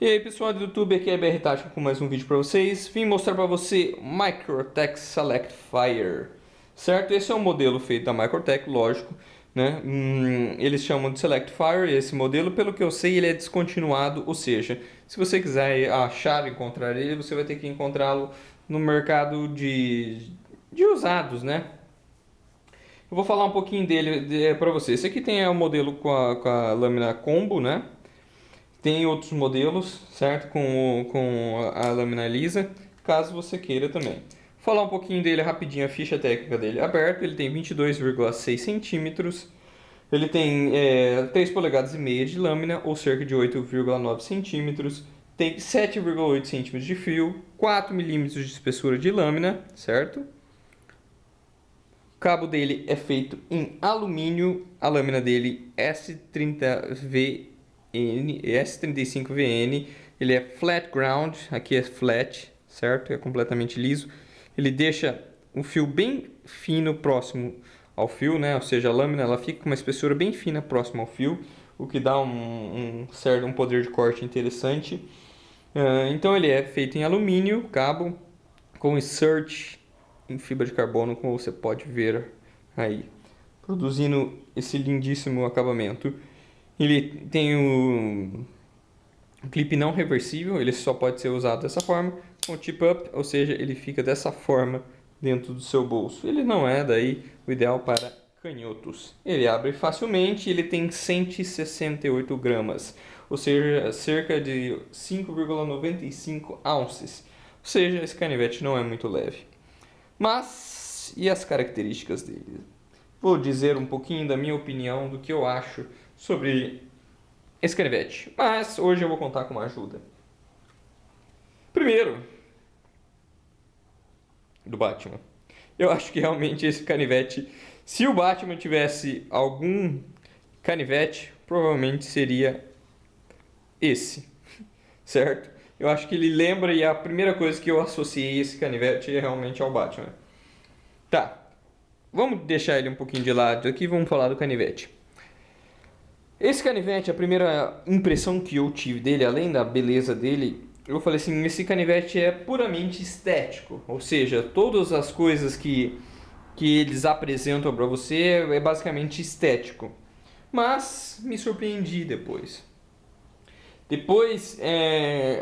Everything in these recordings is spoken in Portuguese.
E aí pessoal do YouTube, aqui é BR Tático com mais um vídeo para vocês. Vim mostrar para você o Microtech Select Fire, certo? Esse é um modelo feito da Microtech, lógico, né? Eles chamam de Select Fire, esse modelo, pelo que eu sei, ele é descontinuado, ou seja, se você quiser achar, encontrar ele, você vai ter que encontrá-lo no mercado de usados, né? Eu vou falar um pouquinho dele para você. Esse aqui tem o modelo com a lâmina combo, né? Tem outros modelos, certo? Com a lâmina lisa, caso você queira também. Vou falar um pouquinho dele rapidinho, a ficha técnica dele aberto. Ele tem 22,6 centímetros. Ele tem 3 polegadas e meia de lâmina, ou cerca de 8,9 centímetros. Tem 7,8 centímetros de fio, 4 milímetros de espessura de lâmina, certo? O cabo dele é feito em alumínio. A lâmina dele S35VN, ele é flat ground, aqui é flat, certo? É completamente liso. Ele deixa o fio bem fino próximo ao fio, né? Ou seja, a lâmina ela fica com uma espessura bem fina próximo ao fio, o que dá um poder de corte interessante. Então ele é feito em alumínio, cabo com insert em fibra de carbono, como você pode ver aí, produzindo esse lindíssimo acabamento. Ele tem o clipe não reversível, ele só pode ser usado dessa forma, com tip up, ou seja, ele fica dessa forma dentro do seu bolso. Ele não é daí o ideal para canhotos. Ele abre facilmente, ele tem 168 gramas, ou seja, cerca de 5,95 ounces. Ou seja, esse canivete não é muito leve. Mas, e as características dele? Vou dizer um pouquinho da minha opinião, do que eu acho sobre esse canivete. Mas hoje eu vou contar com uma ajuda. Primeiro, do Batman. Eu acho que realmente esse canivete, se o Batman tivesse algum canivete, provavelmente seria esse, certo? Eu acho que ele lembra e a primeira coisa que eu associei esse canivete é realmente ao Batman. Tá, vamos deixar ele um pouquinho de lado aqui e vamos falar do canivete. Esse canivete, a primeira impressão que eu tive dele, além da beleza dele, eu falei assim, esse canivete é puramente estético. Ou seja, todas as coisas que eles apresentam para você é basicamente estético. Mas me surpreendi depois. Depois,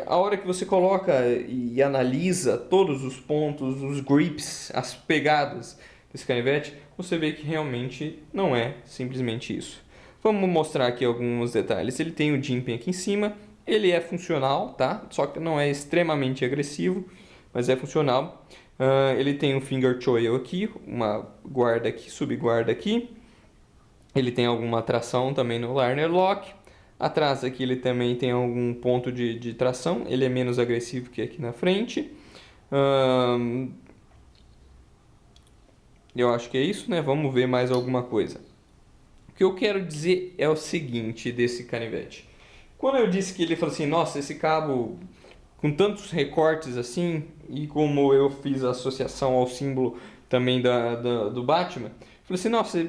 a hora que você coloca e analisa todos os pontos, os grips, as pegadas desse canivete, você vê que realmente não é simplesmente isso. Vamos mostrar aqui alguns detalhes. Ele tem o jimping aqui em cima, ele é funcional, tá? Só que não é extremamente agressivo, mas é funcional. Ele tem um finger choil aqui, uma guarda aqui, subguarda aqui. Ele tem alguma tração também no liner lock. Atrás aqui ele também tem algum ponto de tração, ele é menos agressivo que aqui na frente. Eu acho que é isso, né? Vamos ver mais alguma coisa. O que eu quero dizer é o seguinte desse canivete. Quando eu disse que ele falou assim, nossa, esse cabo com tantos recortes assim, e como eu fiz a associação ao símbolo também do Batman, eu falei assim, nossa,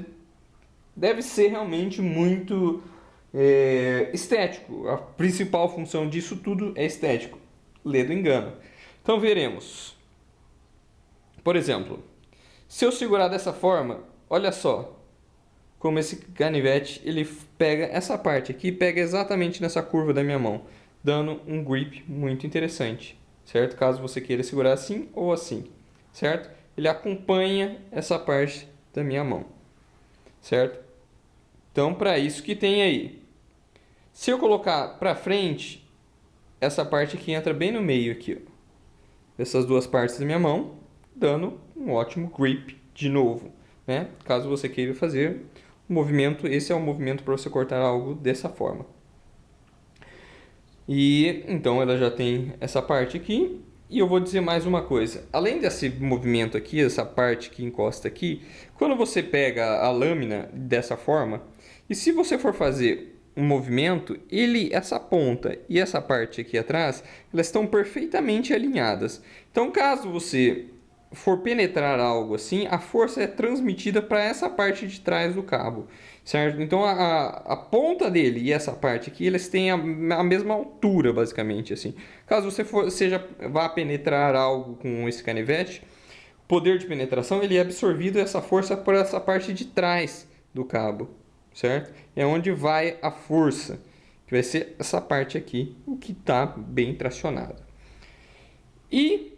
deve ser realmente muito estético. A principal função disso tudo é estético. Lê do engano. Então veremos. Por exemplo, se eu segurar dessa forma, olha só como esse canivete ele pega essa parte aqui, pega exatamente nessa curva da minha mão, dando um grip muito interessante, certo? Caso você queira segurar assim ou assim, certo? Ele acompanha essa parte da minha mão, certo? Então, para isso que tem aí. Se eu colocar para frente, essa parte aqui entra bem no meio aqui, ó, dessas duas partes da minha mão, dando um ótimo grip de novo, né? Caso você queira fazer o movimento, esse é o movimento para você cortar algo dessa forma. E então ela já tem essa parte aqui. E eu vou dizer mais uma coisa. Além desse movimento aqui, essa parte que encosta aqui, quando você pega a lâmina dessa forma, e se você for fazer um movimento, essa ponta e essa parte aqui atrás, elas estão perfeitamente alinhadas. Então, caso você for penetrar algo assim, a força é transmitida para essa parte de trás do cabo. certo? Então a ponta dele e essa parte aqui, eles têm a mesma altura, basicamente, assim. Caso você vá penetrar algo com esse canivete, o poder de penetração ele é absorvido essa força por essa parte de trás do cabo, certo? É onde vai a força, que vai ser essa parte aqui, o que está bem tracionado. E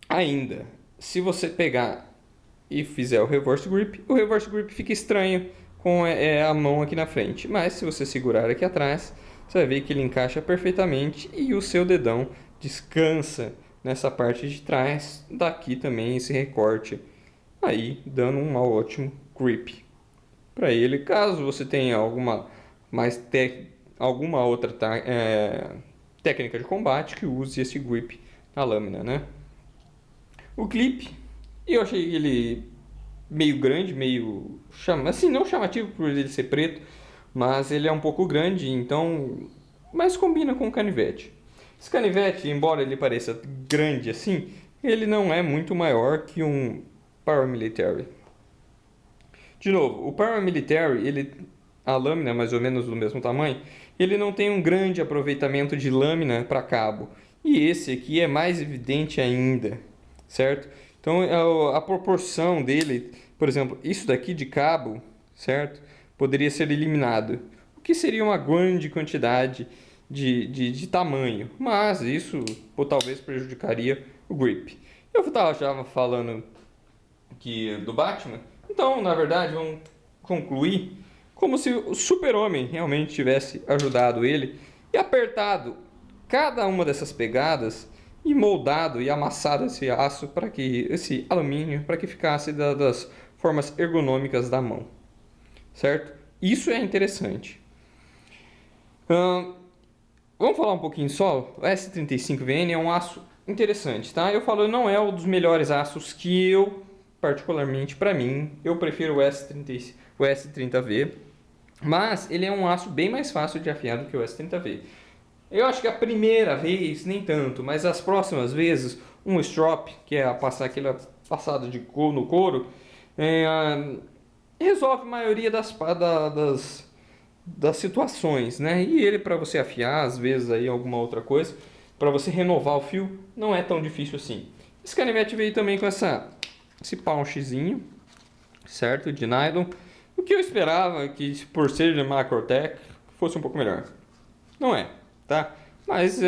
ainda, se você pegar e fizer o reverse grip fica estranho com a mão aqui na frente. Mas se você segurar aqui atrás, você vai ver que ele encaixa perfeitamente e o seu dedão descansa nessa parte de trás. Daqui também esse recorte aí, dando um ótimo grip para ele. Caso você tenha alguma outra técnica de combate que use esse grip na lâmina, né? O clipe, eu achei ele meio grande, meio assim, não chamativo por ele ser preto, mas ele é um pouco grande, então, mas combina com o canivete. Esse canivete, embora ele pareça grande assim, ele não é muito maior que um paramilitary. De novo, o paramilitary, a lâmina é mais ou menos do mesmo tamanho, ele não tem um grande aproveitamento de lâmina para cabo. E esse aqui é mais evidente ainda, certo? Então a proporção dele, por exemplo, isso daqui de cabo, certo? Poderia ser eliminado, o que seria uma grande quantidade de tamanho, mas isso talvez prejudicaria o grip. Eu estava falando do Batman, então na verdade vamos concluir como se o Super-Homem realmente tivesse ajudado ele e apertado cada uma dessas pegadas e moldado e amassado esse aço para que esse alumínio para que ficasse das formas ergonômicas da mão, certo? Isso é interessante. Vamos falar um pouquinho só. O S35VN é um aço interessante, tá? Eu falo, não é um dos melhores aços que eu particularmente para mim, eu prefiro o S30V, mas ele é um aço bem mais fácil de afiar do que o S30V. Eu acho que a primeira vez, nem tanto, mas as próximas vezes, um strop, que é passar aquela passada no couro, resolve a maioria das situações, né? E ele, para você afiar, às vezes, aí alguma outra coisa, para você renovar o fio, não é tão difícil assim. Esse canivete veio também com esse pouchzinho, certo? De nylon. O que eu esperava que, por ser de Macrotech, fosse um pouco melhor. Não é, tá? Mas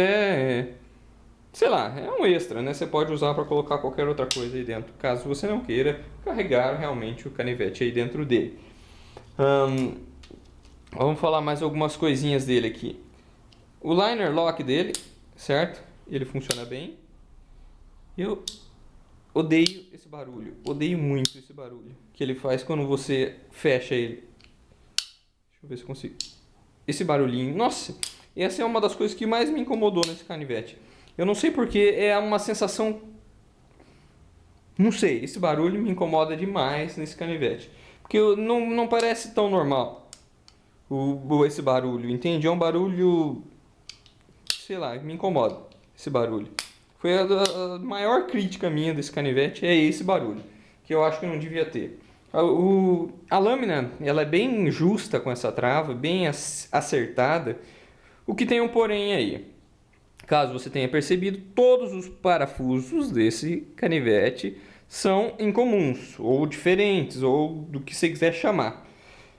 sei lá, é um extra, né? Você pode usar para colocar qualquer outra coisa aí dentro, caso você não queira carregar realmente o canivete aí dentro dele. Vamos falar mais algumas coisinhas dele aqui. O liner lock dele, certo? Ele funciona bem. Eu odeio esse barulho, odeio muito esse barulho que ele faz quando você fecha ele. Deixa eu ver se eu consigo. Esse barulhinho, nossa, essa é uma das coisas que mais me incomodou nesse canivete. Eu não sei porque, é uma sensação, não sei, esse barulho me incomoda demais nesse canivete. Porque não parece tão normal esse barulho, entende? É um barulho, sei lá, me incomoda esse barulho. Foi a maior crítica minha desse canivete, é esse barulho, que eu acho que não devia ter. A lâmina, ela é bem justa com essa trava, bem acertada, o que tem um porém aí. Caso você tenha percebido, todos os parafusos desse canivete são incomuns, ou diferentes, ou do que você quiser chamar.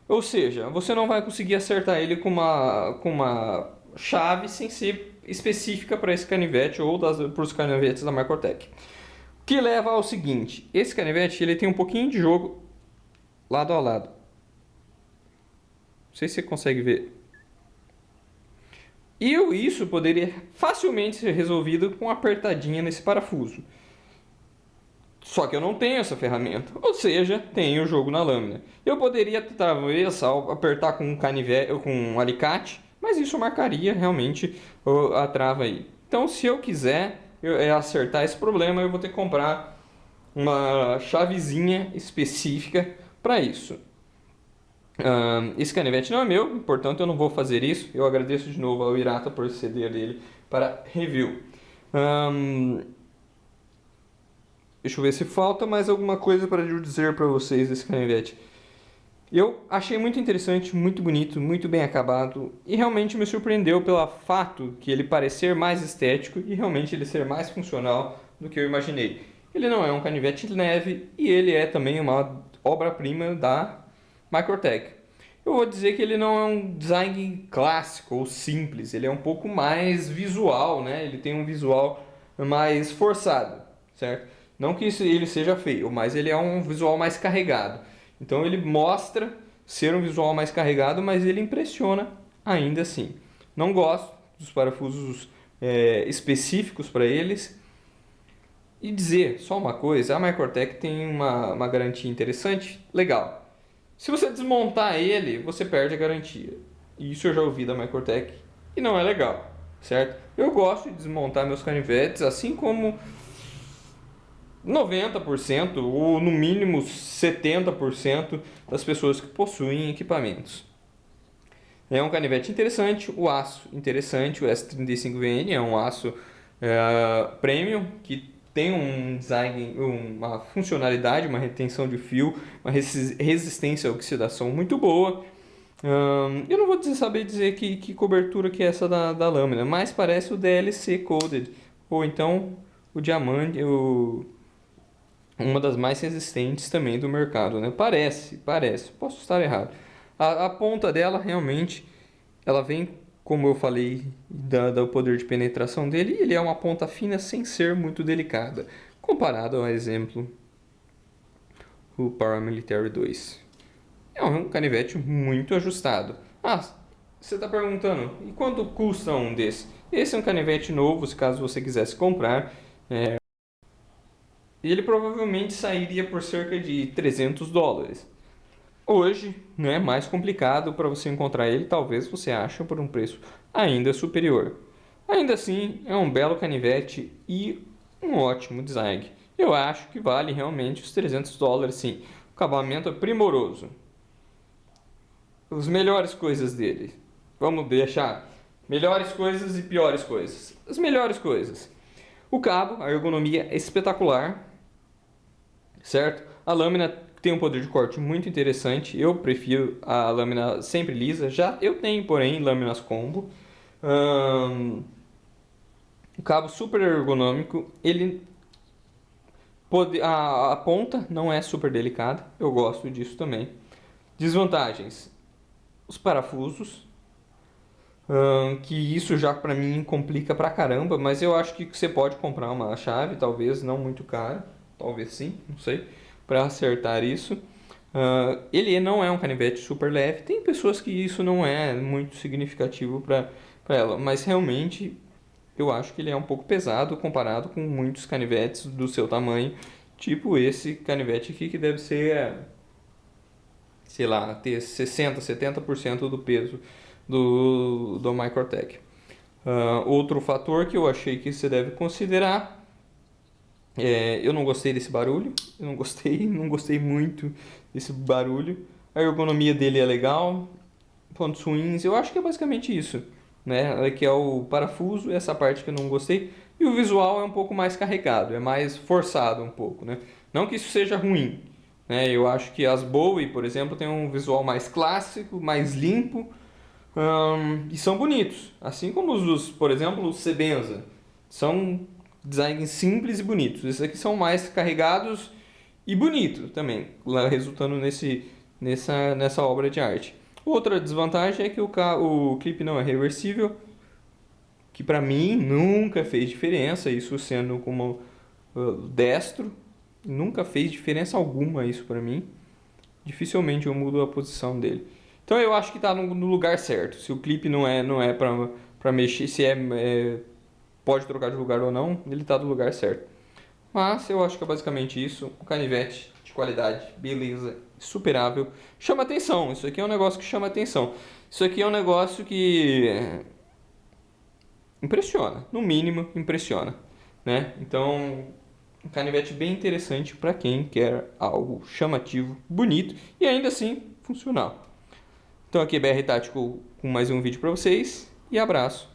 Ou seja, você não vai conseguir acertar ele com uma chave sem ser específica para esse canivete ou para os canivetes da Microtech. O que leva ao seguinte, esse canivete ele tem um pouquinho de jogo lado a lado. Não sei se você consegue ver. E isso poderia facilmente ser resolvido com uma apertadinha nesse parafuso. Só que eu não tenho essa ferramenta, ou seja, tenho o jogo na lâmina. Eu poderia talvez apertar com um canivete ou com um alicate, mas isso marcaria realmente a trava aí. Então, se eu quiser acertar esse problema, eu vou ter que comprar uma chavezinha específica para isso. Esse canivete não é meu, portanto eu não vou fazer isso. Eu agradeço de novo ao Irata por ceder ele para review. Deixa eu ver se falta mais alguma coisa para eu dizer para vocês desse canivete. Eu achei muito interessante, muito bonito, muito bem acabado e realmente me surpreendeu pelo fato que ele parecer mais estético e realmente ele ser mais funcional do que eu imaginei. Ele não é um canivete leve e ele é também uma obra-prima da Microtech. Eu vou dizer que ele não é um design clássico ou simples, ele é um pouco mais visual, né? Ele tem um visual mais forçado, certo? Não que ele seja feio, mas ele é um visual mais carregado. Então ele mostra ser um visual mais carregado, mas ele impressiona ainda assim. Não gosto dos parafusos específicos para eles. E dizer só uma coisa, a Microtech tem uma garantia interessante, legal. Se você desmontar ele, você perde a garantia. Isso eu já ouvi da Microtech e não é legal, certo? Eu gosto de desmontar meus canivetes, assim como 90% ou no mínimo 70% das pessoas que possuem equipamentos. É um canivete interessante, o aço interessante, o S35VN é um aço premium que tem um design, uma funcionalidade, uma retenção de fio, uma resistência à oxidação muito boa. Eu não vou saber dizer que cobertura que é essa da lâmina, mas parece o DLC Coated, ou então o diamante, uma das mais resistentes também do mercado, né? Parece, posso estar errado. A ponta dela realmente, ela vem, como eu falei, do poder de penetração dele, e ele é uma ponta fina sem ser muito delicada, comparado ao exemplo, o Paramilitary 2. É um canivete muito ajustado. Ah, você está perguntando, e quanto custa um desse? Esse é um canivete novo, se caso você quisesse comprar. E ele provavelmente sairia por cerca de US$ 300. Hoje, né, mais complicado para você encontrar ele, talvez você ache por um preço ainda superior. Ainda assim, é um belo canivete e um ótimo design. Eu acho que vale realmente os US$ 300, sim. O acabamento é primoroso. As melhores coisas dele. Vamos deixar melhores coisas e piores coisas. As melhores coisas. O cabo, a ergonomia é espetacular, certo? A lâmina tem um poder de corte muito interessante. Eu prefiro a lâmina sempre lisa. Já eu tenho, porém, lâminas combo. Um cabo super ergonômico. Ele a ponta não é super delicada. Eu gosto disso também. Desvantagens: os parafusos. Que isso já para mim complica pra caramba, mas eu acho que você pode comprar uma chave, talvez não muito cara, talvez sim, não sei, para acertar isso. Ele não é um canivete super leve, tem pessoas que isso não é muito significativo para ela, mas realmente eu acho que ele é um pouco pesado comparado com muitos canivetes do seu tamanho, tipo esse canivete aqui que deve ser, sei lá, ter 60, 70% do peso do Microtech. Outro fator que eu achei que você deve considerar eu não gostei desse barulho, eu não gostei, não gostei muito desse barulho. A ergonomia dele é legal, pontos ruins, eu acho que é basicamente isso, né? Que é o parafuso, essa parte que eu não gostei, e o visual é um pouco mais carregado, é mais forçado um pouco, né? Não que isso seja ruim, né? Eu acho que as Bowie, por exemplo, tem um visual mais clássico, mais limpo, e são bonitos, assim como por exemplo, os Sebenza. São designs simples e bonitos. Esses aqui são mais carregados e bonitos também, resultando nessa obra de arte. Outra desvantagem é que o clipe não é reversível, que para mim nunca fez diferença, isso sendo como destro, nunca fez diferença alguma isso para mim. Dificilmente eu mudo a posição dele. Então eu acho que está no lugar certo. Se o clipe não é para mexer, se pode trocar de lugar ou não, ele está no lugar certo. Mas eu acho que é basicamente isso. Um canivete de qualidade, beleza, superável. Chama atenção. Isso aqui é um negócio que chama atenção. Isso aqui é um negócio que impressiona, no mínimo impressiona, né? Então, um canivete bem interessante para quem quer algo chamativo, bonito e ainda assim funcional. Então aqui é BR Tático com mais um vídeo para vocês e abraço.